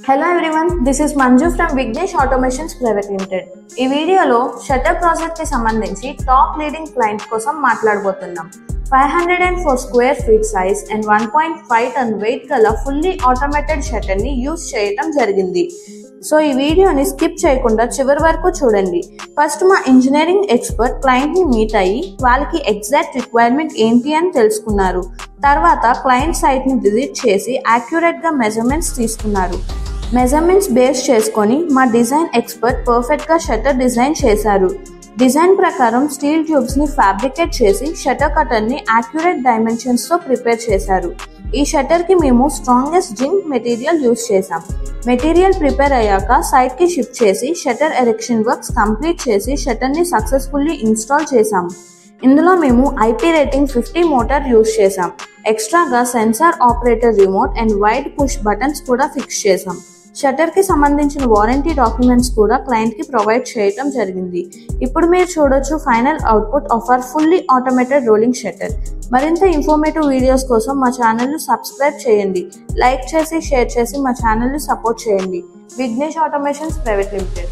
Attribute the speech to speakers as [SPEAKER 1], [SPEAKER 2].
[SPEAKER 1] Hello everyone, this is Manju from Vignesh Automations Private Limited. ఈ వీడియోలో shutter project కి సంబంధించి టాప్ లీడింగ్ క్లయింట్ కోసం మాట్లాడబోతున్నాం. 504 square feet size and 1.5 ton weight గల ఫుల్లీ ఆటోమేటెడ్ షట్టర్ ని యూజ్ చేయటం జరిగింది. సో ఈ వీడియోని స్కిప్ చేయకుండా చివరి వరకు చూడండి. ఫస్ట్ మా ఇంజనీరింగ్ ఎక్స్పర్ట్ క్లయింట్ ని మీట్ అయ్యి వాళ్ళకి ఎగ్జాక్ట్ రిక్వైర్మెంట్ ఏంటి అని తెలుసుకున్నారు. తర్వాత క్లయింట్ సైట్ ని విజిట్ చేసి యాక్యురేట్ గా మెజర్మెంట్స్ తీసుకున్నారు. మెజర్మెంట్స్ బేస్ చేసుకొని మా డిజైన్ ఎక్స్పర్ట్ పర్ఫెక్ట్ గా షట్టర్ డిజైన్ చేశారు. డిజైన్ ప్రకారం స్టీల్ ట్యూబ్స్ ని ఫ్యాబ్రికేట్ చేసి షట్టర్ కటర్ ని యాక్యురేట్ డైమెన్షన్స్ తో ప్రిపేర్ చేశారు. ఈ షట్టర్ కి మేము స్ట్రాంగెస్ట్ జింక్ మెటీరియల్ యూజ్ చేసాం. మెటీరియల్ ప్రిపేర్ అయ్యాక సైట్ కి షిఫ్ట్ చేసి షట్టర్ ఎరెక్షన్ వర్క్స్ కంప్లీట్ చేసి షట్టర్ ని సక్సెస్ఫుల్లీ ఇన్స్టాల్ చేసాం. ఇందులో మేము IP రేటింగ్ 50 మోటార్ యూజ్ చేసాం. ఎక్స్ట్రాగా sensor operator remote and wide push buttons కూడా ఫిక్స్ చేసాం. షట్టర్ కి సంబంధించిన వారంటీ డాక్యుమెంట్స్ కూడా క్లయింట్ కి ప్రొవైడ్ చేయడం జరిగింది. ఇప్పుడు మీరు చూడొచ్చు final output of our fully automated rolling shutter. మరింత ఇన్ఫర్మేటివ్ వీడియోస్ కోసం మా ఛానల్ ను సబ్స్క్రైబ్ చేయండి, లైక్ చేసి షేర్ చేసి మా ఛానల్ ని సపోర్ట్ చేయండి. Vignesh automations private limited.